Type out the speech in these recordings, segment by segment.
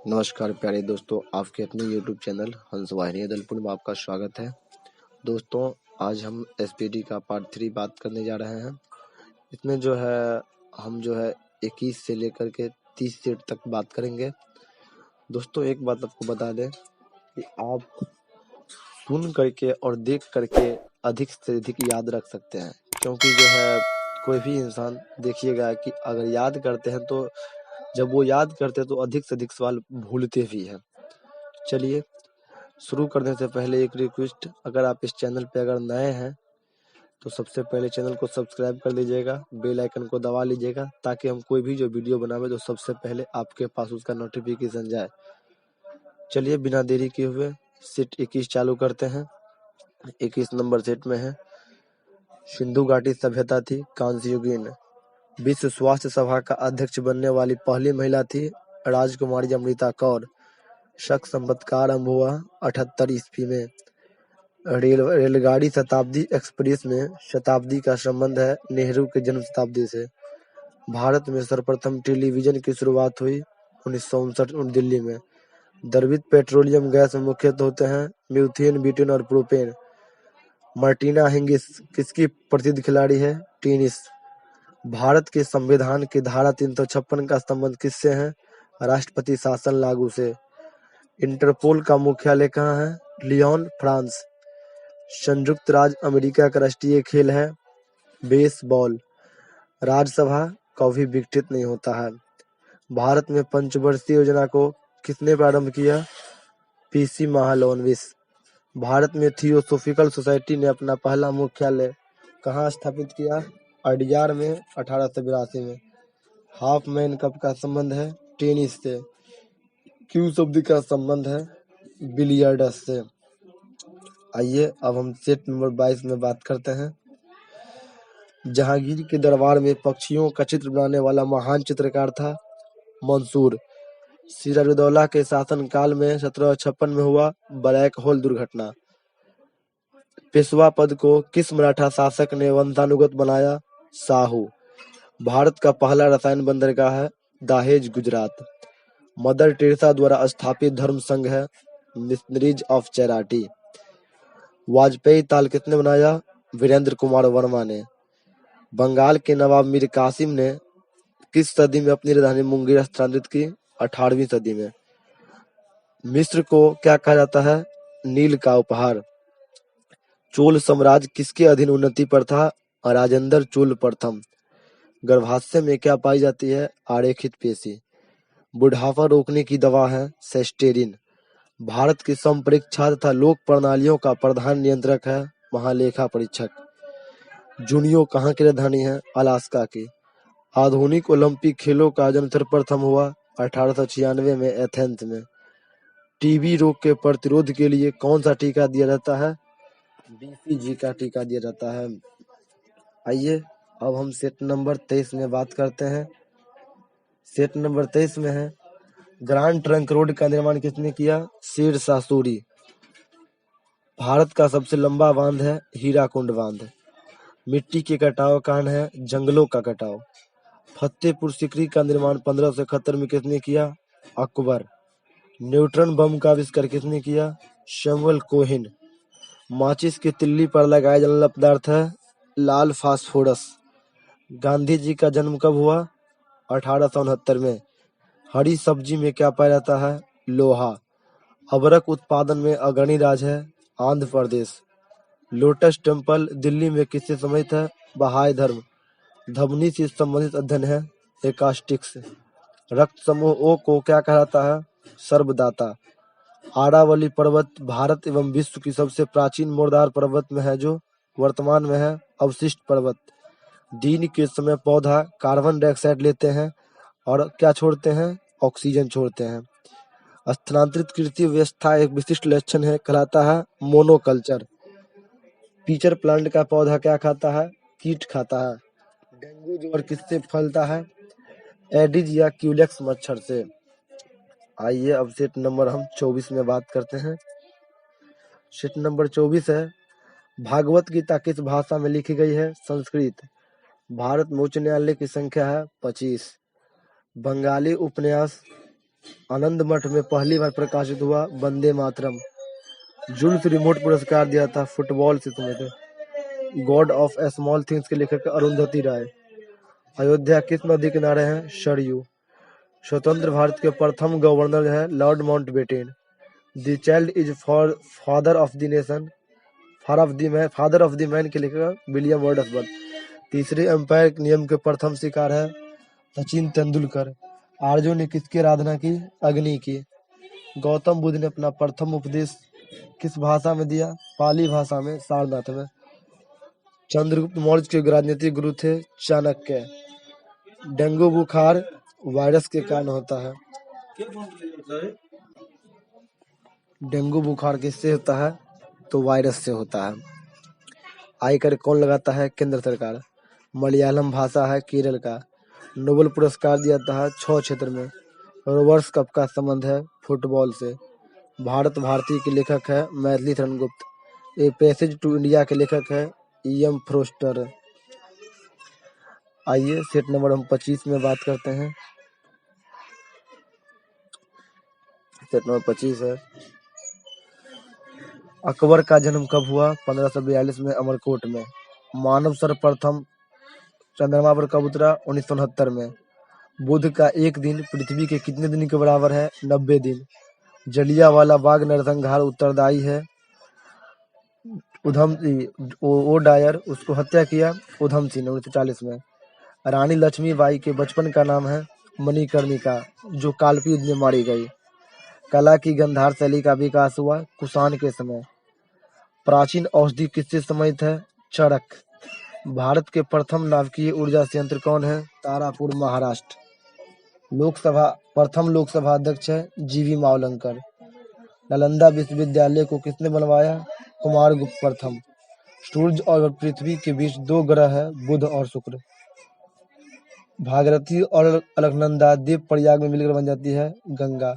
नमस्कार प्यारे दोस्तों, आपके अपने YouTube चैनल हंस वाहिनी अदलपुर में आपका स्वागत है। दोस्तों, आज हम SPD का पार्ट 3 बात करने जा रहे हैं। इसमें हम 21 से लेकर के 30 सेट तक बात करेंगे। दोस्तों, एक बात आपको बता दें कि आप सुन करके और देख करके अधिक से अधिक याद रख सकते हैं, क्योंकि कोई भी इंसान देखिएगा कि अगर याद करते हैं तो जब वो याद करते हैं तो अधिक से अधिक सवाल भूलते भी हैं। चलिए शुरू करने से पहले एक रिक्वेस्ट, अगर आप इस चैनल पे अगर नए हैं तो सबसे पहले चैनल को सब्सक्राइब कर लीजिएगा, बेल आइकन को दबा लीजिएगा, ताकि हम कोई भी जो वीडियो बनावे तो सबसे पहले आपके पास उसका नोटिफिकेशन जाए। चलिए बिना देरी किए हुए सेट 21 चालू करते हैं। 21 नंबर सेट में है सिंधु घाटी सभ्यता थी कांस्ययुगीन। विश्व स्वास्थ्य सभा का अध्यक्ष बनने वाली पहली महिला थी राजकुमारी अमृता कौर। शक संवत का आरंभ हुआ 78 ईस्वी में। रेलगाड़ी शताब्दी एक्सप्रेस में शताब्दी का संबंध है नेहरू के जन्म शताब्दी से। भारत में सर्वप्रथम टेलीविजन की शुरुआत हुई 1959 दिल्ली में। द्रवित पेट्रोलियम गैस में मुख्यतः होते हैं मीथेन, ब्यूटेन और प्रोपेन। मार्टिना हिंगिस किसकी प्रसिद्ध खिलाड़ी है? टेनिस। भारत के संविधान की धारा 356 का संबंध किससे है? राष्ट्रपति शासन लागू से। इंटरपोल का मुख्यालय कहाँ है? Lyon, France. संयुक्त राज्य अमेरिका का राष्ट्रीय खेल है बेसबॉल। राज्यसभा कभी विघटित नहीं होता है। भारत में पंचवर्षीय योजना को किसने प्रारंभ किया? PC महालनोबिस। भारत में थियोसोफिकल सोसाइटी ने अपना पहला मुख्यालय कहाँ स्थापित किया? अडयार में 1882 में। हाफ मैन कप का संबंध है टेनिस से। क्यू शब्द का संबंध है बिलियर्ड्स से। आइए अब हम सेट नंबर 22 में बात करते हैं। जहांगीर के दरबार में पक्षियों का चित्र बनाने वाला महान चित्रकार था मंसूर। सिराजुद्दौला के शासनकाल में 1756 में हुआ ब्लैक होल दुर्घटना। पेशवा पद को किस मराठा शासक ने वंशानुगत बनाया? शाहू। भारत का पहला रसायन बंदरगाह है दहेज, गुजरात। मदर टेरेसा द्वारा स्थापित धर्म संघ है मिशनरीज ऑफ चैरिटी। वाजपेयी ताल किसने बनाया? वीरेंद्र कुमार वर्मा ने। बंगाल के नवाब मीर कासिम ने किस सदी में अपनी राजधानी मुंगेर स्थानांतरित की? 18वीं सदी में। मिस्र को क्या कहा जाता है? नील का उपहार। चोल साम्राज्य किसके अधीन उन्नति पर था? राजेंद्र चोल प्रथम। गर्भाशय में क्या पाई जाती है? आरेखित पेशी। बुढ़ापा रोकने की दवा है सेस्टेरिन। भारत की संपरीक्षा तथा लोक प्रणालियों का प्रधान नियंत्रक है महालेखा परीक्षक। जूनियो कहाँ की राजधानी है? अलास्का की। आधुनिक ओलंपिक खेलों का आयोजन सर्वप्रथम हुआ 1896 में एथेंस में। टीबी रोग के प्रतिरोध के लिए कौन सा टीका दिया जाता है? BCG का टीका दिया जाता है। आइए अब हम सेट नंबर 23 में बात करते हैं। सेट नंबर 23 में है ग्रांड ट्रंक रोड का निर्माण किसने किया? शेरशाह सूरी। भारत का सबसे लंबा बांध है हीराकुंड बांध। मिट्टी के कटाव कारण है जंगलों का कटाव। फतेहपुर सीकरी का निर्माण 1571 में किसने किया? अकबर। न्यूट्रॉन बम का आविष्कार किसने किया? Samuel Cohen. माचिस की तिल्ली पर लगाया जाने वाला पदार्थ है लाल फास्फोरस। गांधी जी का जन्म कब हुआ? 1869 में। हरी सब्जी में क्या पाया जाता है? लोहा। अबरक उत्पादन में अग्रणी राज्य है आंध्र प्रदेश। लोटस टेम्पल दिल्ली में किससे संबंधित है? बहाई धर्म। धमनी से संबंधित अध्ययन है एकास्टिक्स। रक्त समूह O को क्या कहलाता है? सर्वदाता। आरावली पर्वत भारत एवं विश्व की सबसे प्राचीन मुर्दार पर्वत में है जो वर्तमान में है अवशिष्ट पर्वत। दिन के समय पौधा कार्बन डाइऑक्साइड लेते हैं और क्या छोड़ते हैं? ऑक्सीजन छोड़ते हैं। स्थानांतरित कृषि व्यवस्था एक विशिष्ट लक्षण है कहलाता है मोनोकल्चर। पीचर प्लांट का पौधा क्या खाता है? कीट खाता है। डेंगू ज्वर किससे फैलता है? एडिज या क्यूलेक्स मच्छर से। आइए अब सेट नंबर हम 24 में बात करते हैं। सेट नंबर 24 है भागवत गीता किस भाषा में लिखी गई है? संस्कृत। भारत में उच्च न्यायालय की संख्या है 25। बंगाली उपन्यास आनंद मठ में पहली बार प्रकाशित हुआ वंदे मातरम। जुल्फ रिमोट पुरस्कार दिया था फुटबॉल से तुम्हें। गॉड ऑफ स्मॉल थिंग्स के लेखक अरुंधति राय। अयोध्या किस नदी किनारे है? सरयू। स्वतंत्र भारत के प्रथम गवर्नर है Lord Mountbatten. The child is for father of the nation, father of the man के लेखक विलियम वर्ड्सवर्थ। तीसरे अंपायर नियम के प्रथम शिकार है सचिन तेंदुलकर। आर्यों ने किसकी आराधना की? अग्नि की। गौतम बुद्ध ने अपना प्रथम उपदेश किस भाषा में दिया? पाली भाषा में, सारनाथ में। चंद्रगुप्त मौर्य के राजनीतिक गुरु थे चाणक्य। डेंगू बुखार वायरस के कारण होता है। डेंगू बुखार किससे होता है? तो वायरस से होता है। आयकर कौन लगाता है? केंद्र सरकार। मलयालम भाषा है केरल का। नोबेल पुरस्कार दिया था 6 क्षेत्र में। रोवर्स कप का संबंध है फुटबॉल से। भारत भारती के लेखक है Maithili Sharan Gupt. A passage to India के लेखक है E.M. फ्रोस्टर। आइए सेट नंबर हम 25 में बात करते हैं। सेट नंबर 25 है, अकबर का जन्म कब हुआ? 1542 में अमरकोट में। मानव सर्वप्रथम चंद्रमा पर कब उतरा? 1969 में। बुध का एक दिन पृथ्वी के कितने दिन के बराबर है? 90 दिन। जलियांवाला बाग नरसंहार उत्तरदायी है उधम ओ डायर, उसको हत्या किया उधम सिंह ने 1940 में। रानी लक्ष्मीबाई के बचपन का नाम है मणिकर्णिका, जो कालपी युद्ध में मारी गई। कला की गंधार शैली का विकास हुआ कुषाण के समय। प्राचीन औषधि किससे संबंधित है? चरक। भारत के प्रथम नाभिकीय ऊर्जा संयंत्र कौन है? तारापुर, महाराष्ट्र। प्रथम लोकसभा अध्यक्ष है जीवी मावलंकर। नालंदा विश्वविद्यालय को किसने बनवाया? कुमारगुप्त प्रथम। सूर्य और पृथ्वी के बीच 2 ग्रह है, बुध और शुक्र। भागीरथी और अलकनंदा द्वीप प्रयाग में मिलकर बन जाती है गंगा।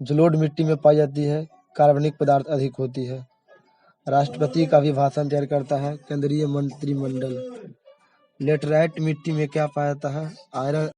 जलोढ़ मिट्टी में पाई जाती है, कार्बनिक पदार्थ अधिक होती है। राष्ट्रपति का अभिभाषण तैयार करता है केंद्रीय मंत्रिमंडल। लेटराइट मिट्टी में क्या पाया जाता है? आयरन